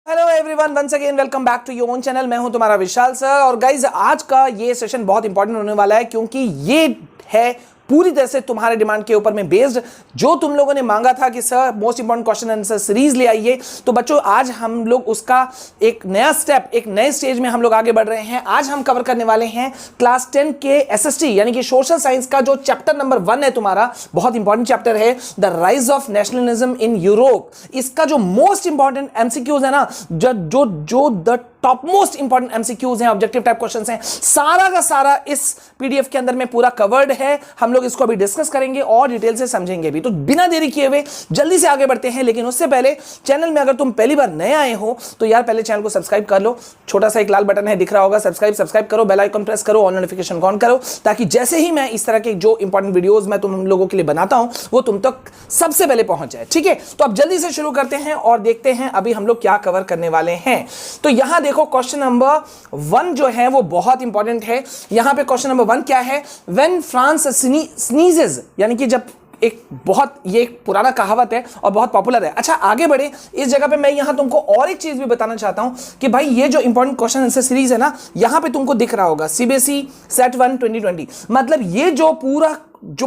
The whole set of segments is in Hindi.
Hello everyone, once again welcome back to your own channel. मैं हूं तुम्हारा विशाल सर। और गाइज, आज का ये सेशन बहुत इंपॉर्टेंट होने वाला है क्योंकि ये है पूरी तरह से तुम्हारे डिमांड के ऊपर में बेस्ड, जो तुम लोगों ने मांगा था कि sir most important question answer series ले आइए। तो बच्चों, आज हम लोग उसका एक नया स्टेप, एक नए स्टेज में हम लोग आगे बढ़ रहे हैं। आज हम कवर करने वाले हैं क्लास 10 के एसएसटी यानी कि सोशल साइंस का जो चैप्टर नंबर 1 है तुम्हारा, बहुत इंपॉर्टेंट चैप्टर है, the rise of nationalism in Europe. इसका जो मोस्ट इंपॉर्टेंट एमसीक्यूज है ना, जो the top most important MCQs हैं, ऑब्जेक्टिव टाइप क्वेश्चंस हैं, सारा का सारा इस पीडीएफ के अंदर में पूरा कवर्ड है। हम लोग इसको अभी डिस्कस करेंगे और डिटेल से समझेंगे भी। तो बिना देरी किए हुए जल्दी से आगे बढ़ते हैं। लेकिन उससे पहले चैनल में अगर तुम पहली बार नए आए हो तो यार पहले चैनल को सब्सक्राइब कर लो। छोटा सा एक लाल बटन है, दिख रहा होगा, सब्सक्राइब करो, बेल आइकन प्रेस करो, ऑल नोटिफिकेशन ऑन करो, ताकि जैसे ही मैं इस तरह के जो इंपॉर्टेंट वीडियोस मैं तुम लोगों के लिए बनाता हूं वो तुम तक सबसे पहले पहुंच जाए। ठीक है, तो अब जल्दी से शुरू करते हैं और देखते हैं अभी हम लोग क्या कवर करने वाले हैं। तो यहां देखो, क्वेश्चन नंबर 1 जो है वो बहुत इंपॉर्टेंट है। यहां पे क्वेश्चन नंबर 1 क्या है? व्हेन फ्रांस स्नीजेस, यानी कि जब एक बहुत, ये एक पुराना कहावत है और बहुत पॉपुलर है। अच्छा, आगे बढ़े, इस जगह पे मैं यहां तुमको और एक चीज भी बताना चाहता हूं कि भाई ये जो इंपॉर्टेंट क्वेश्चन आंसर सीरीज है ना, यहां पे तुमको दिख रहा होगा सीबीएसई सेट 1 2020। मतलब ये जो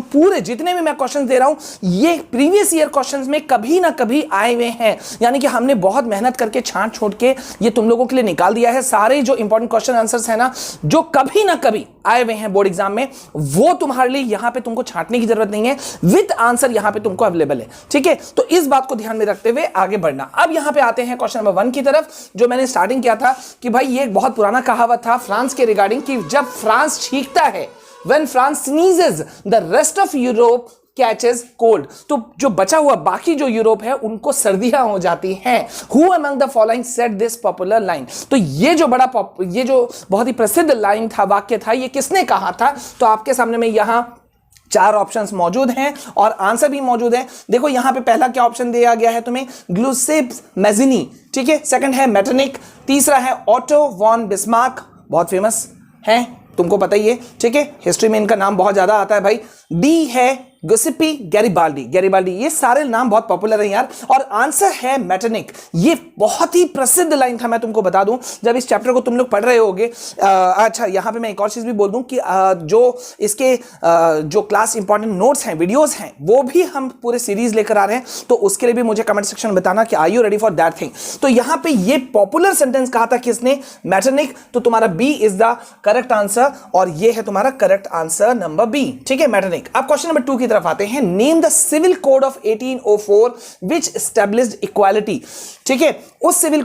पूरे जितने भी मैं क्वेश्चंस दे रहा हूं, ये प्रीवियस ईयर क्वेश्चंस में कभी ना कभी आए हुए हैं। यानी कि हमने बहुत मेहनत करके छांट छोड़ के ये तुम लोगों के लिए निकाल दिया है। सारे जो इंपॉर्टेंट क्वेश्चन आंसर्स है ना, जो कभी ना कभी आए हुए हैं बोर्ड एग्जाम में, वो तुम्हारे लिए यहां पे तुमको छांटने की जरूरत नहीं है, विद आंसर यहां पे तुमको अवेलेबल है। ठीक है, तो इस बात को ध्यान में रखते हुए आगे बढ़ना। अब यहां पे आते हैं क्वेश्चन नंबर 1 की तरफ, जो मैंने स्टार्टिंग किया था कि भाई ये एक बहुत पुराना कहावत था फ्रांस के रिगार्डिंग, कि जब फ्रांस छींकता है, when France sneezes the rest of Europe catches cold। तो जो बचा हुआ बाकी जो यूरोप है उनको सर्दियां हो जाती हैं। Who among the following said this popular line? तो ये जो बहुत ही प्रसिद्ध लाइन था, वाक्य था, ये किसने कहा था? तो आपके सामने में यहां 4 ऑप्शंस मौजूद हैं और आंसर भी मौजूद है। देखो यहां पे पहला क्या ऑप्शन दिया गया है तुम्हें? ग्लूसेप्स मैजिनी। ठीक है, सेकंड है मेटरनिक, तीसरा है ऑटो वॉन बिस्मार्क, बहुत फेमस है, तुमको पता ही है। ठीक है, हिस्ट्री में इनका नाम बहुत ज्यादा आता है भाई। डी है गुसिपी गैरिबाल्डी। ये सारे नाम बहुत पॉपुलर हैं यार। और आंसर है मेटरनिक। ये बहुत ही प्रसिद्ध लाइन था, मैं तुमको बता दूं, जब इस चैप्टर को तुम लोग पढ़ रहे होगे। अच्छा, यहां पे मैं एक और चीज भी बोल दूं कि जो इसके जो क्लास इंपॉर्टेंट नोट्स हैं, वीडियोस हैं, वो भी हम पूरे सीरीज लेकर आ रहे हैं। तो उसके लिए भी मुझे कमेंट सेक्शन में बताना कि are you ready for that thing. तो यहां पे ये पॉपुलर सेंटेंस कहा था किसने? मेटरनिक। तो तुम्हारा B is the correct answer और ये है तुम्हारा करेक्ट आंसर नंबर बी। ठीक है, मेटरनिक। अब क्वेश्चन नंबर 2 की तरफ आते हैं। Name the civil code of 1804 which established equality. ठीक है, उस सिविल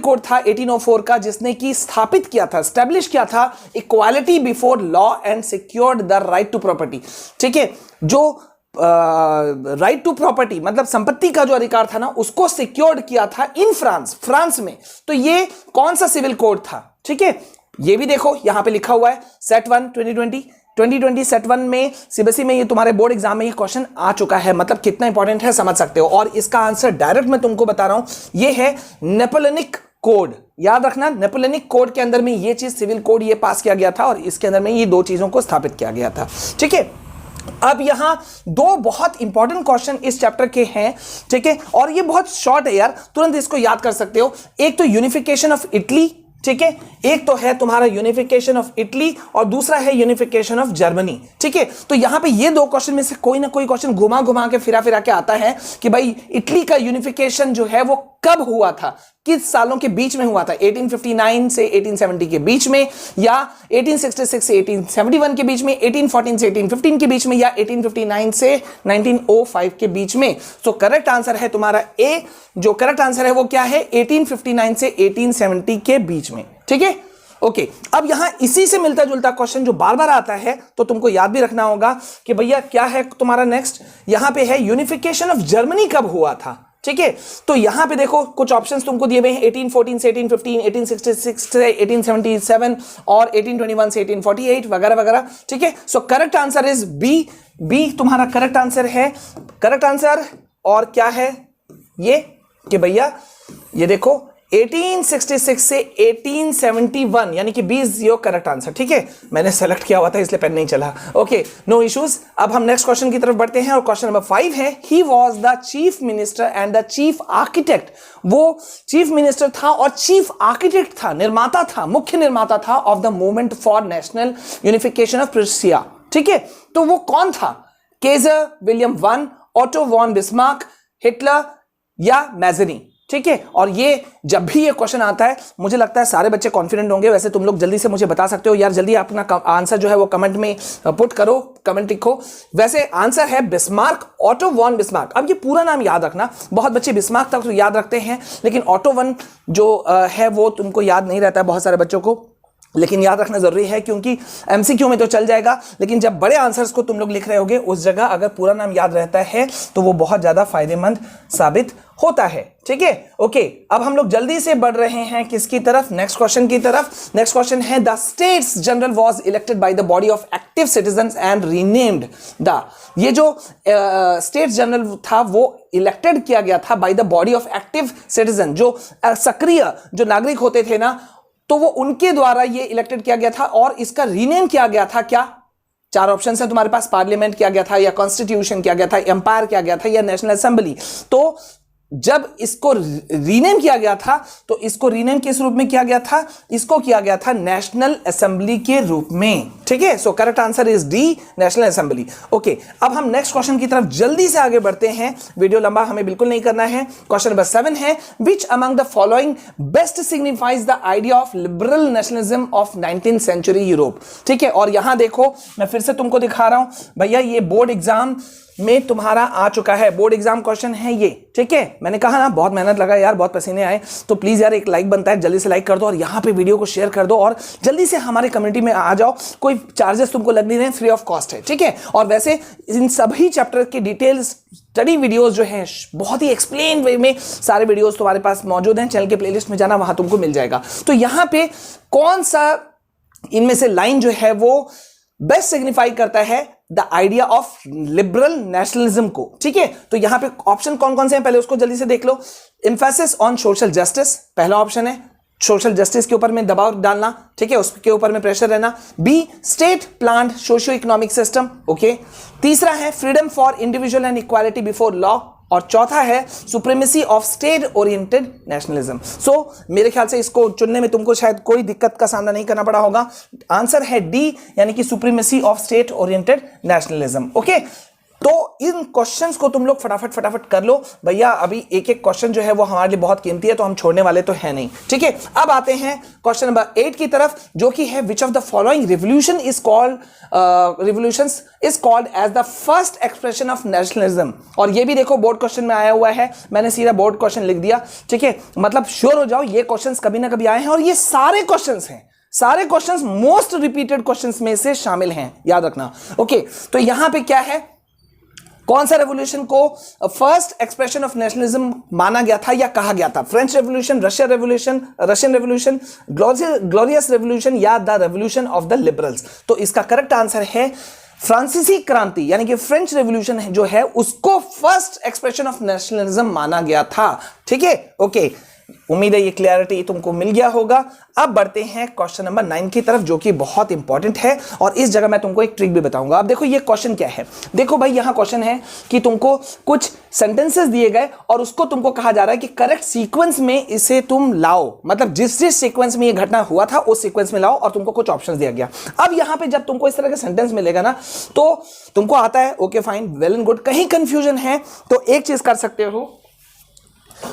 कोड था 1804 का जिसने की स्थापित किया था, एस्टैब्लिश किया था equality before law and secured the right to property. ठीक है, जो राइट टू प्रॉपर्टी मतलब संपत्ति का जो अधिकार था ना, उसको सिक्योर्ड किया था इन फ्रांस में। तो ये कौन सा सिविल कोड था? ठीक है, ये भी देखो यहां पे लिखा हुआ है, सेट 1 2020 सेट 1 में सीबीएसई में ये तुम्हारे बोर्ड एग्जाम में ये क्वेश्चन आ चुका है। मतलब कितना इंपॉर्टेंट है समझ सकते हो। और इसका आंसर डायरेक्ट मैं तुमको बता रहा हूं, ये है नेपोलियनिक कोड। याद रखना, नेपोलियनिक कोड के अंदर में ये चीज, सिविल कोड ये पास किया गया था और इसके अंदर में ये 2 चीजों को स्थापित किया गया था। ठीक है, अब यहां 2 बहुत इंपॉर्टेंट क्वेश्चन इस चैप्टर के हैं। ठीक है, और ये बहुत शॉर्ट है यार, तुरंत इसको याद कर सकते हो। एक तो यूनिफिकेशन ऑफ इटली, ठीक है, एक तो है तुम्हारा यूनिफिकेशन ऑफ इटली और दूसरा है यूनिफिकेशन ऑफ जर्मनी। ठीक है, तो यहां पे ये 2 क्वेश्चन में से कोई ना कोई क्वेश्चन घुमा के फिरा के आता है कि भाई इटली का यूनिफिकेशन जो है वो कब हुआ था, किस सालों के बीच में हुआ था? 1859 से 1870 के बीच में, या 1866 से 1871 के बीच में, 1814 से 1815 के बीच में, या 1859 से 1905 के बीच में। तो करेक्ट आंसर है तुम्हारा ए। जो करेक्ट आंसर है वो क्या है? 1859 से 1870 के बीच में। ठीक है, ओके। अब यहां इसी से मिलता जुलता क्वेश्चन जो बार बार आता है, तो तुमको याद भी रखना होगा कि भैया क्या है तुम्हारा नेक्स्ट। यहां पे है यूनिफिकेशन ऑफ जर्मनी कब हुआ था। ठीक है, तो यहां पे देखो कुछ ऑप्शंस तुमको दिए हुए हैं, 1814 से 1815, 1866 से 1877 और 1821 से 1848 वगैरह वगैरह। ठीक है, so correct answer is B तुम्हारा करेक्ट आंसर है। करेक्ट आंसर और क्या है ये कि भैया ये देखो 1866 से 1871, यानी कि 20 यो करेक्ट आंसर। ठीक है, मैंने सेलेक्ट किया हुआ था इसलिए पेन नहीं चला। Okay, no issues. अब हम नेक्स्ट क्वेश्चन की तरफ बढ़ते हैं और क्वेश्चन नंबर 5 है, he was the chief minister and the chief architect. वो चीफ मिनिस्टर था और चीफ आर्किटेक्ट था, निर्माता था, मुख्य निर्माता था of the movement for national unification of Prussia. ठीक है, तो वो कौन था? Kaiser, William one, Otto von Bismarck, Hitler या मैजनी। ठीक है, और ये जब भी ये क्वेश्चन आता है मुझे लगता है सारे बच्चे कॉन्फिडेंट होंगे। वैसे तुम लोग जल्दी से मुझे बता सकते हो यार, जल्दी अपना आंसर जो है वो कमेंट में पुट करो, कमेंट लिखो। वैसे आंसर है बिस्मार्क, ऑटो वॉन बिस्मार्क। अब ये पूरा नाम याद रखना, बहुत बच्चे बिस्मार्क तक तो याद रखते हैं लेकिन ऑटो वन जो है वो तुमको याद नहीं रहता है, बहुत सारे बच्चों को, लेकिन याद रखना जरूरी है क्योंकि एमसीक्यू में तो चल जाएगा, लेकिन जब बड़े आंसर्स को तुम लोग लिख रहे होगे उस जगह अगर पूरा नाम याद रहता है तो वो बहुत ज्यादा फायदेमंद साबित होता है। ठीक है, ओके, अब हम लोग जल्दी से बढ़ रहे हैं किसकी तरफ? नेक्स्ट क्वेश्चन की तरफ। नेक्स्ट क्वेश्चन है, the states general was elected by the body of active citizens and renamed the. ये जो स्टेट्स जनरल था वो इलेक्टेड किया गया था by the body of active citizen, जो सक्रिय जो नागरिक होते थे ना, तो वो उनके द्वारा ये इलेक्टेड किया गया था और इसका रीनेम किया गया था। क्या? 4 ऑप्शन है तुम्हारे पास, पार्लियामेंट किया गया था या कॉन्स्टिट्यूशन किया गया था, एम्पायर किया गया था या नेशनल असेंबली। तो जब इसको रीनेम किया गया था तो इसको रीनेम किस रूप में किया गया था? इसको किया गया था नेशनल असेंबली के रूप में। ठीक है, so correct answer is D, national assembly. Okay, अब हम नेक्स्ट क्वेश्चन की तरफ जल्दी से आगे बढ़ते हैं, वीडियो लंबा हमें बिल्कुल नहीं करना है। क्वेश्चन नंबर 7 है, which among the following best signifies the idea of liberal nationalism of 19th century Europe. ठीक है, और यहां देखो मैं फिर से तुमको दिखा रहा हूं भैया, ये बोर्ड एग्जाम में तुम्हारा आ चुका है, बोर्ड एग्जाम क्वेश्चन है ये। ठीक है, मैंने कहा ना बहुत मेहनत लगा यार, बहुत पसीने आए, तो प्लीज यार एक लाइक बनता है, जल्दी से लाइक कर दो और यहाँ पे वीडियो को शेयर कर दो और जल्दी से हमारे कम्युनिटी में आ जाओ। कोई चार्जेस तुमको लग नहीं रहे, फ्री ऑफ कॉस्ट है। ठीक है, और वैसे इन सभी चैप्टर के डिटेल्स स्टडी वीडियोस जो हैं बहुत ही एक्सप्लेन वे में सारे वीडियोस तुम्हारे पास मौजूद हैं, चैनल के प्लेलिस्ट में जाना, वहां तुमको मिल जाएगा। तो यहाँ पे कौन सा इनमें से लाइन जो है वो बेस्ट सिग्निफाई करता है the idea of liberal nationalism को? ठीक है, तो यहां पे ऑप्शन कौन कौन से हैं पहले उसको जल्दी से देख लो। एम्फेसिस ऑन सोशल जस्टिस पहला ऑप्शन है, सोशल जस्टिस के ऊपर में दबाव डालना। ठीक है, उसके ऊपर में प्रेशर रहना। B, state planned socio economic system. Okay, तीसरा है freedom for individual and equality before law, और चौथा है supremacy of state oriented nationalism. So मेरे ख्याल से इसको चुनने में तुमको शायद कोई दिक्कत का सामना नहीं करना पड़ा होगा। आंसर है डी, यानी कि supremacy of state oriented nationalism. Okay, तो इन क्वेश्चंस को तुम लोग फटाफट फटाफट कर लो भैया, अभी एक एक क्वेश्चन जो है वो हमारे लिए बहुत कीमती है, तो हम छोड़ने वाले तो है नहीं। ठीक है, अब आते हैं क्वेश्चन नंबर 8 की तरफ, जो कि है which of the following revolution is called revolutions is called as the first expression of nationalism. और ये भी देखो बोर्ड क्वेश्चन में आया हुआ है, मैंने सीधा बोर्ड क्वेश्चन लिख दिया। ठीक है, मतलब श्योर हो जाओ ये क्वेश्चंस कभी ना कभी आए हैं और ये सारे क्वेश्चंस हैं, सारे क्वेश्चंस मोस्ट रिपीटेड क्वेश्चंस में से शामिल हैं, याद रखना। ओके, तो यहां पे क्या है, कौन सा रेवोल्यूशन को फर्स्ट एक्सप्रेशन ऑफ नेशनलिज्म माना गया था या कहा गया था? French revolution, Russian revolution, glorious revolution या the revolution of the liberals? तो इसका करेक्ट आंसर है फ्रांसीसी क्रांति, यानी कि फ्रेंच रेवोल्यूशन जो है उसको फर्स्ट एक्सप्रेशन ऑफ नेशनलिज्म माना गया था। ठीक है, ओके, उम्मीद है ये क्लियरिटी तुमको मिल गया होगा। अब बढ़ते हैं क्वेश्चन नंबर 9 की तरफ, जो कि बहुत इंपॉर्टेंट है और इस जगह मैं तुमको एक ट्रिक भी बताऊंगा। अब देखो ये क्वेश्चन क्या है, देखो भाई यहां क्वेश्चन है कि तुमको कुछ सेंटेंसेस दिए गए और उसको तुमको कहा जा रहा है कि करेक्ट सीक्वेंस में इसे तुम लाओ, मतलब जिस जिस सीक्वेंस में ये घटना हुआ था उस सीक्वेंस में लाओ, और तुमको कुछ ऑप्शंस दिया गया। अब यहां पे जब तुमको इस तरह का सेंटेंस मिलेगा ना, तो तुमको आता है okay fine, well and good. कहीं कंफ्यूजन है तो एक चीज कर सकते हो,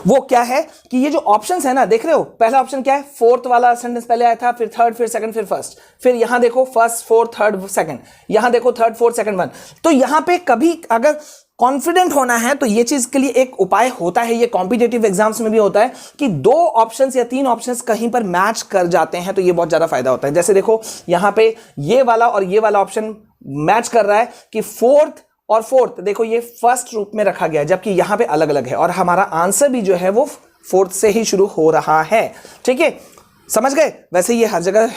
वो क्या है कि ये जो ऑप्शंस है ना, देख रहे हो पहला ऑप्शन क्या है, फोर्थ वाला सेंटेंस पहले आया था, फिर थर्ड, फिर सेकंड, फिर फर्स्ट, फिर यहां देखो फर्स्ट, फोर्थ, थर्ड, सेकंड, यहां देखो थर्ड, फोर्थ, सेकंड, वन। तो यहां पे कभी अगर कॉन्फिडेंट होना है तो ये चीज के लिए एक उपाय होता है, ये कॉम्पिटेटिव एग्जाम्स में भी होता है कि 2 ऑप्शंस या 3 ऑप्शंस कहीं पर मैच कर जाते हैं, तो ये बहुत ज्यादा फायदा होता है। जैसे देखो यहां पे ये वाला और ये वाला ऑप्शन मैच कर रहा है कि फोर्थ और फोर्थ, देखो ये फर्स्ट रूप में रखा गया है जबकि यहां पे अलग अलग है, और हमारा आंसर भी जो है वो फोर्थ से ही शुरू हो रहा है। ठीक है, समझ गए? वैसे ये हर जगह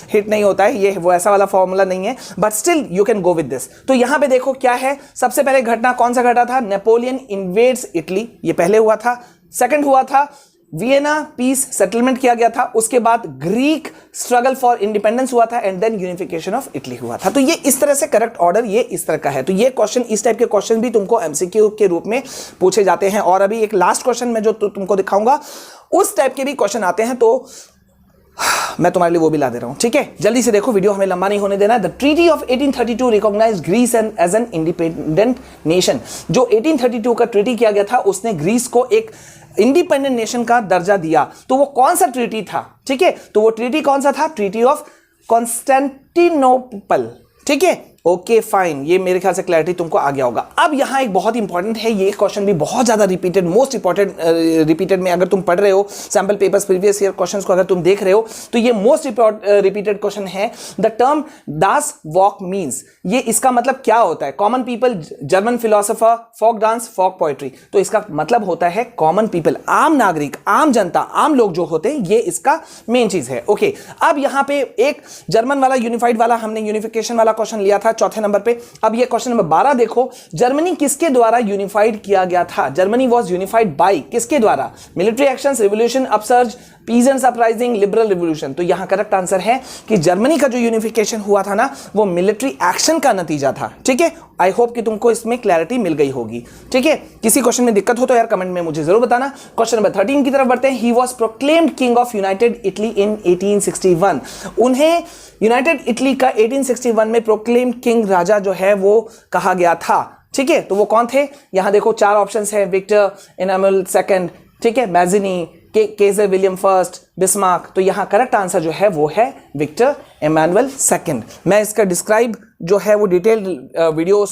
हिट नहीं होता है, ये वो ऐसा वाला फॉर्मूला नहीं है, but still you can go with this. तो यहां पे देखो क्या है, सबसे पहले घटना कौन सा घटा था, नेपोलियन इन्वेड्स इटली, ये पहले हुआ था। सेकंड हुआ था वियना पीस सेटलमेंट किया गया था, उसके बाद ग्रीक स्ट्रगल फॉर इंडिपेंडेंस हुआ था, and then unification of Italy हुआ था। तो ये इस तरह से करेक्ट ऑर्डर ये इस तरह का है। तो ये क्वेश्चन, इस टाइप के क्वेश्चन भी तुमको एमसीक्यू के रूप में पूछे जाते हैं। और अभी एक लास्ट क्वेश्चन में जो तुमको दिखाऊंगा उस टाइप के भी क्वेश्चन आते हैं, तो मैं तुम्हारे लिए वो भी ला दे रहा हूं, ठीक है। जल्दी से देखो, वीडियो हमें लंबा नहीं होने देना। The treaty of 1832 recognised Greece as an independent nation. जो 1832 का ट्रीटी किया गया था उसने ग्रीस को एक इंडिपेंडेंट नेशन का दर्जा दिया। तो वो कौन सा ट्रीटी था, ठीक है, तो वो ट्रीटी कौन सा था? ट्रीटी ऑफ कॉन्स्टेंटिनोपल, ठीक है। ओके फाइन, ये मेरे ख्याल से क्लैरिटी तुमको आ गया होगा। अब यहां एक बहुत इंपॉर्टेंट है, ये क्वेश्चन भी बहुत ज्यादा रिपीटेड, मोस्ट इंपॉर्टेंट रिपीटेड में अगर तुम पढ़ रहे हो sample papers previous year questions को अगर तुम देख रहे हो तो ये मोस्ट रिपीटेड क्वेश्चन है। The term das volk means, ये इसका मतलब क्या होता है? Common people, German philosopher, folk dance, folk poetry. तो इसका मतलब होता है कॉमन पीपल, आम नागरिक, आम जनता, आम लोग जो होते हैं, ये इसका मेन चीज है। ओके, अब यहां पे एक जर्मन वाला यूनिफाइड वाला हमने यूनिफिकेशन वाला क्वेश्चन लिया था चौथे नंबर पे। अब ये क्वेश्चन नंबर 12 देखो, जर्मनी किसके द्वारा यूनिफाइड किया गया था? जर्मनी वाज यूनिफाइड बाय, किसके द्वारा? Military actions, revolution, upsurge, peasants uprising, liberal revolution. तो यहां करेक्ट आंसर है कि जर्मनी का जो यूनिफिकेशन हुआ था ना, वो मिलिट्री एक्शन का नतीजा था, ठीक है। आई होप कि तुमको इसमें क्लैरिटी मिल गई होगी, ठीक है। किसी क्वेश्चन में दिक्कत हो तो यार कमेंट में मुझे जरूर बताना। क्वेश्चन नंबर 13 की तरफ बढ़ते हैं। He was proclaimed king of United Italy इन 1861। उन्हें यूनाइटेड इटली का 1861 में प्रोक्लेम्ड किंग, राजा जो है वो कहा गया था, ठीक है। तो वो कौन थे? यहां देखो 4 ऑप्शंस है, विक्टर एनामुअल सेकंड, ठीक है, Mazzini, Kjær William first, Bismarck. तो यहां करेक्ट आंसर जो है वो है विक्टर एमानुएल सेकंड। मैं इसका डिस्क्राइब जो है वो डिटेल वीडियो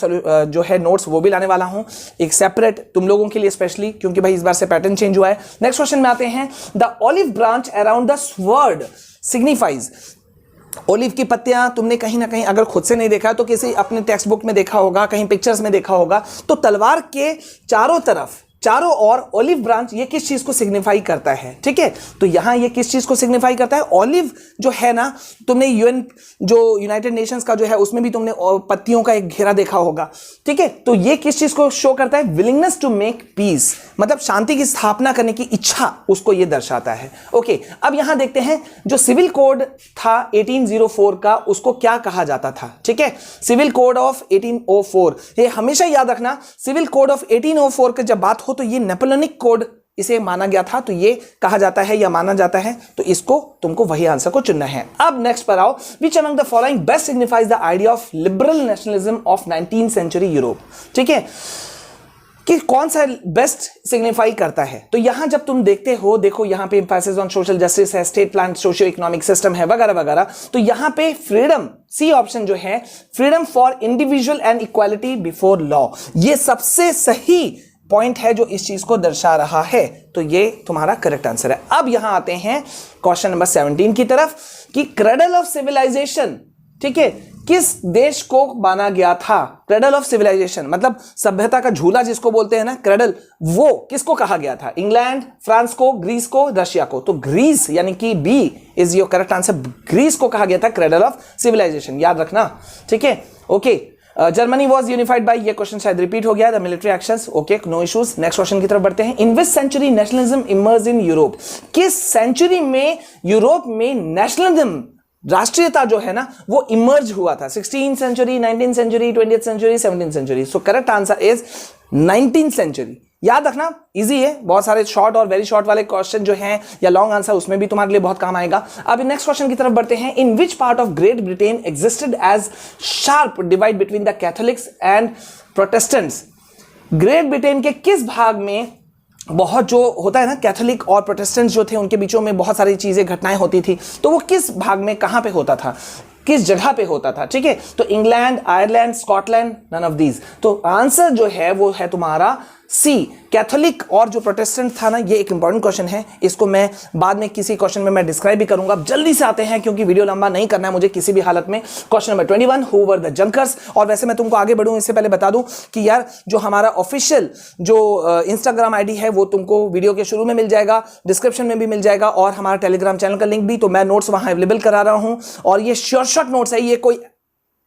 जो है नोट्स वो भी लाने वाला हूं एक सेपरेट तुम लोगों के लिए स्पेशली, क्योंकि भाई इस बार से पैटर्न चेंज हुआ है। नेक्स्ट क्वेश्चन में आते हैं। The olive branch around the sword signifies. Olive की पत्तियां तुमने कहीं ना कहीं अगर खुद से नहीं देखा तो किसी अपने टेक्स्ट बुक में देखा होगा, कहीं पिक्चर्स में देखा होगा। तो तलवार के चारों तरफ, चारों ओर ओलिव ब्रांच, ये किस चीज को सिग्निफाई करता है, ठीक है। तो यहां ये किस चीज को सिग्निफाई करता है? ओलिव जो है ना, तुमने यूएन जो यूनाइटेड नेशंस का जो है उसमें भी तुमने पत्तियों का एक घेरा देखा होगा, ठीक है। तो ये किस चीज को शो करता है? विलिंगनेस टू मेक पीस, मतलब शांति की स्थापना करने की इच्छा, उसको ये दर्शाता है। ओके, अब यहां देखते हैं जो सिविल कोड था 1804 का, उसको क्या कहा जाता था, ठीक है। सिविल कोड ऑफ 1804, ये हमेशा याद रखना, सिविल कोड ऑफ 1804 की जब बात हो तो ये नेपोलियनिक कोड इसे माना गया था, तो ये कहा जाता है या माना जाता है, तो इसको तुमको वही आंसर को चुनना है। अब नेक्स्ट पर आओ। Which among the following best signifies the idea of liberal nationalism of 19th century Europe, ठीक है, कि कौन सा बेस्ट सिग्निफाई करता है? तो यहां जब तुम देखते हो, देखो यहां पे एम्फेसिस ऑन सोशल जस्टिस है, state plan socio economic system है, वगैरह वगैरह। तो यहां पे फ्रीडम, सी ऑप्शन जो है, freedom for individual and equality before law, ये सबसे सही पॉइंट है जो इस चीज को दर्शा रहा है। तो ये तुम्हारा करेक्ट आंसर है। अब यहां आते हैं क्वेश्चन नंबर 17 की तरफ, कि क्रेडल ऑफ सिविलाइजेशन, ठीक है, किस देश को माना गया था? क्रेडल ऑफ सिविलाइजेशन मतलब सभ्यता का झूला जिसको बोलते हैं ना, क्रेडल, वो किसको कहा गया था? इंग्लैंड, फ्रांस को, ग्रीस को, रशिया को। तो ग्रीस यानी कि B is your correct answer. Greece को कहा गया था क्रेडल ऑफ सिविलाइजेशन, याद रखना, ठीक है। Okay, Germany was unified by, ये क्वेश्चन शायद रिपीट हो गया, the military actions. Okay, no issues. Next question की तरफ बढ़ते हैं। In which century nationalism emerge in Europe? किस सेंचुरी में यूरोप में नेशनलिज्म, राष्ट्रीयता जो है ना, वो इमर्ज हुआ था? 16th century, 19th century, 20th century, 17th century. So correct answer is 19th century. याद रखना, इजी है, बहुत सारे शॉर्ट और वेरी शॉर्ट वाले क्वेश्चन जो हैं या लॉन्ग आंसर, उसमें भी तुम्हारे लिए बहुत काम आएगा। अब नेक्स्ट क्वेश्चन की तरफ बढ़ते हैं। In which part of Great Britain existed as sharp divide between the Catholics and Protestants? Great Britain के किस भाग में बहुत जो होता है ना, कैथोलिक और प्रोटेस्टेंट्स जो थे उनके बीचों में बहुत सारी चीजें, घटनाएं होती थी, तो वो किस भाग में, कहां पे होता था, किस जगह पे होता था, ठीक है। तो England, Ireland, Scotland, none of these. तो आंसर जो है वो है तुम्हारा सी, कैथोलिक और जो प्रोटेस्टेंट था ना, ये एक इंपॉर्टेंट क्वेश्चन है, इसको मैं बाद में किसी क्वेश्चन में मैं डिस्क्राइब भी करूंगा। अब जल्दी से आते हैं क्योंकि वीडियो लंबा नहीं करना है मुझे किसी भी हालत में। Question number 21, who were the junkers? और वैसे मैं तुमको आगे बढ़ूं इससे पहले बता दूं कि यार जो हमारा ऑफिशियल जो इंस्टाग्राम आईडी है वो तुमको वीडियो के शुरू में मिल जाएगा, डिस्क्रिप्शन में भी मिल जाएगा, और हमारा टेलीग्राम चैनल का लिंक भी, तो मैं नोट्स वहां अवेलेबल करा रहा हूं। और ये शॉर्ट नोट्स है, ये कोई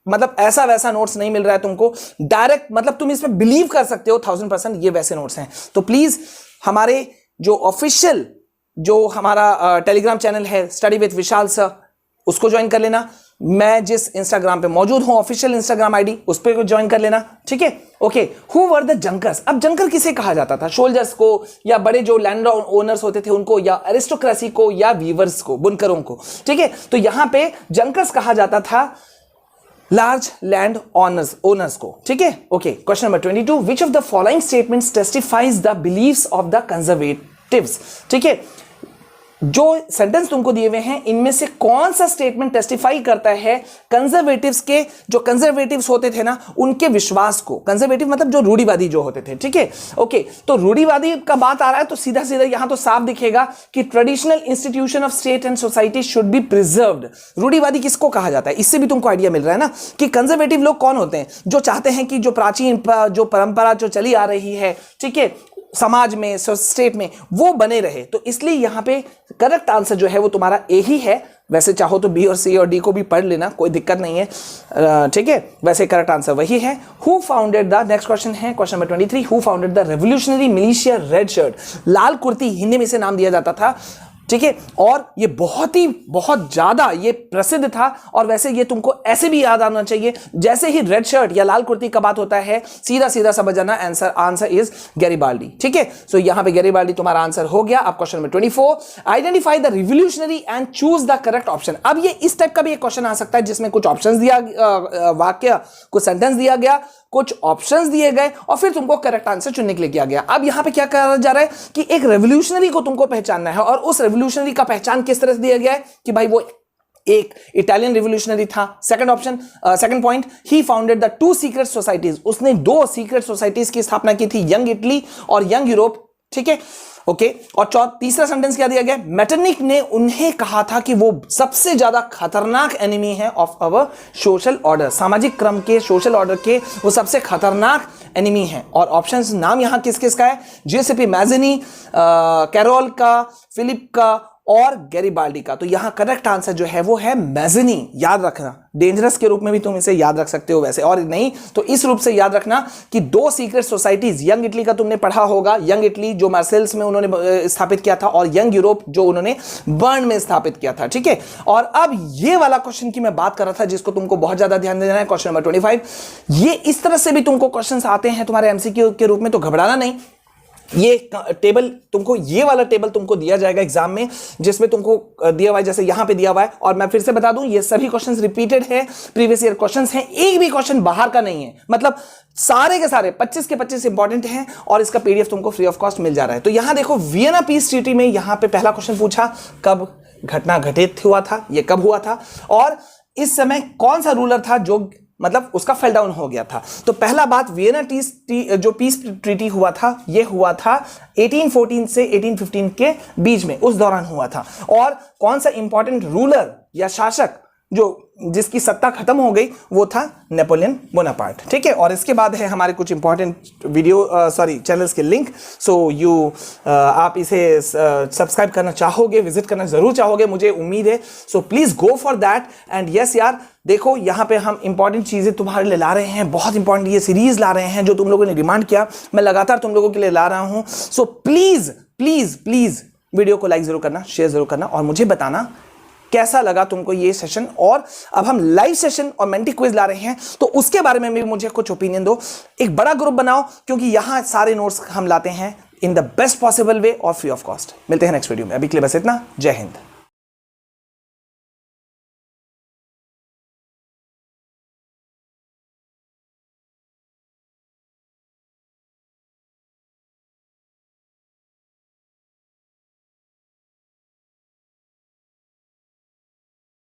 मतलब ऐसा वैसा नोट्स नहीं मिल रहा है तुमको डायरेक्ट, मतलब तुम इसमें बिलीव कर सकते हो 1000%, ये वैसे नोट्स हैं। तो प्लीज हमारे जो ऑफिशियल जो हमारा टेलीग्राम चैनल है स्टडी विद विशाल सर, उसको ज्वाइन कर लेना। मैं जिस इंस्टाग्राम पे मौजूद हूं, ऑफिशियल इंस्टाग्राम आईडी, उस पर ज्वाइन कर लेना, ठीक है। Okay, who were the junkers? अब जंकर किसे कहा जाता था? सोल्जर्स को, या बड़े जो लैंड ओनर्स होते थे उनको, या एरिस्टोक्रेसी को, या वीवर्स को, बुनकरों को, ठीक है। तो यहां पे जंकर्स कहा जाता था लार्ज लैंड ओनर्स को, ठीक है। Okay, question number 22, which of the following statements टेस्टिफाइज the beliefs of the conservatives? ठीक है, जो सेंटेंस तुमको दिए हुए हैं इनमें से कौन सा स्टेटमेंट टेस्टिफाई करता है कंजर्वेटिव्स के, जो कंजर्वेटिव्स होते थे ना उनके विश्वास को? कंजर्वेटिव मतलब जो रूढ़िवादी जो होते थे, ठीक है। ओके, तो रूढ़िवादी का बात आ रहा है तो सीधा सीधा यहां तो साफ दिखेगा कि traditional institution of state and society should be preserved. रूढ़िवादी किसको कहा जाता है? इससे भी तुमको आइडिया मिल रहा है ना कि कंजर्वेटिव लोग कौन होते हैं? जो चाहते हैं कि जो प्राचीन जो परंपरा जो चली आ रही है, ठीक है, समाज में, स्टेट में, वो बने रहे। तो इसलिए यहां पे करेक्ट आंसर जो है वो तुम्हारा ए ही है। वैसे चाहो तो बी और सी और डी को भी पढ़ लेना, कोई दिक्कत नहीं है, ठीक है। वैसे करेक्ट आंसर वही है। Who founded the, next question है question number 23, who founded the revolutionary militia red shirt? लाल कुर्ती हिंदी में इसे नाम दिया जाता था, ठीक है। और ये बहुत ज्यादा ये प्रसिद्ध था। और वैसे ये तुमको ऐसे भी याद आना चाहिए, जैसे ही रेड शर्ट या लाल कुर्ती का बात होता है सीधा सीधा समझ जाना आंसर इज गैरिबाल्डी, ठीक है। सो यहां पे गैरिबाल्डी तुम्हारा आंसर हो गया। अब question number 24, identify the revolutionary and choose the correct option. अब ये इस टाइप का भी एक क्वेश्चन आ सकता है जिसमें कुछ ऑप्शंस दिया, वाक्य, कुछ सेंटेंस दिया गया, कुछ ऑप्शंस दिए गए और फिर तुमको करेक्ट आंसर चुनने के लिए किया गया। अब यहां पे क्या कहा जा रहा है कि एक रेवोल्यूशनरी को तुमको पहचानना है, और उस रेवोल्यूशनरी का पहचान किस तरह से दिया गया है कि भाई वो एक इटालियन रिवोल्यूशनरी था। Second option, second point, he founded the 2 secret societies. उसने 2 सीक्रेट सोसाइटीज की स्थापना की थी, यंग इटली और यंग यूरोप, ठीक है। ओके, और तीसरा सेंटेंस क्या दिया गया? मेटरनिक ने उन्हें कहा था कि वो सबसे ज्यादा खतरनाक एनिमी है ऑफ अवर सोशल ऑर्डर। सामाजिक क्रम के, सोशल ऑर्डर के वो सबसे खतरनाक एनिमी है। और ऑप्शंस, नाम यहां किस किस का है? जेसेपी मैज़नी, कैरोल का, फिलिप का और गैरिबाल्डी का। तो यहां करेक्ट आंसर जो है वो है मैज़नी। याद रखना, डेंजरस के रूप में भी तुम इसे याद रख सकते हो वैसे, और नहीं तो इस रूप से याद रखना कि 2 सीक्रेट सोसाइटीज, यंग इटली का तुमने पढ़ा होगा, यंग इटली जो मार्सेल्स में उन्होंने स्थापित किया था, और यंग यूरोप जो उन्होंने बर्न में स्थापित किया था, ठीक है। और अब ये वाला क्वेश्चन की मैं बात कर रहा था जिसको तुमको बहुत ज्यादा ध्यान देना है, क्वेश्चन नंबर 25। ये इस तरह से भी तुमको क्वेश्चन आते हैं तुम्हारे एमसीक्यू के रूप में, तो घबराना नहीं। ये टेबल तुमको, ये वाला टेबल तुमको दिया जाएगा एग्जाम में, जिसमें तुमको दिया हुआ है, जैसे यहां पे दिया हुआ है। और मैं फिर से बता दूं, ये सभी क्वेश्चंस रिपीटेड है, प्रीवियस ईयर क्वेश्चंस हैं, एक भी क्वेश्चन बाहर का नहीं है। मतलब सारे के सारे 25 के 25 इंपॉर्टेंट हैं, और इसका पीडीएफ तुमको फ्री ऑफ कॉस्ट मिल जा रहा है। तो यहां देखो, वियना पीस ट्रीटी में यहां पे पहला क्वेश्चन पूछा, कब घटना घटित हुआ था, ये कब हुआ था, और इस समय कौन सा रूलर था जो मतलब उसका फेल डाउन हो गया था। तो पहला बात, वियना जो पीस ट्रीटी हुआ था, ये हुआ था 1814 से 1815 के बीच में, उस दौरान हुआ था। और कौन सा इंपॉर्टेंट रूलर या शासक जो जिसकी सत्ता खत्म हो गई, वो था नेपोलियन बोनापार्ट, ठीक है। और इसके बाद है हमारे कुछ इंपॉर्टेंट चैनल्स के लिंक। सो आप इसे सब्सक्राइब करना चाहोगे, विजिट करना जरूर चाहोगे, मुझे उम्मीद है। So please go for that. And yes यार, देखो यहाँ पे हम इंपॉर्टेंट चीजें तुम्हारे लिए ला रहे हैं, बहुत इंपॉर्टेंट ये सीरीज ला रहे हैं जो तुम लोगों ने डिमांड किया, मैं लगातार तुम लोगों के लिए ला रहा हूं। So please please please video को लाइक जरूर करना, शेयर जरूर करना, और मुझे बताना कैसा लगा तुमको ये सेशन। और अब हम लाइव सेशन और मेंटी क्विज ला रहे हैं, तो उसके बारे में भी मुझे कुछ ओपिनियन दो। एक बड़ा ग्रुप बनाओ, क्योंकि यहां सारे नोट्स हम लाते हैं in the best possible way और फ्री ऑफ कॉस्ट। मिलते हैं नेक्स्ट वीडियो में, अभी के लिए बस इतना। जय हिंद।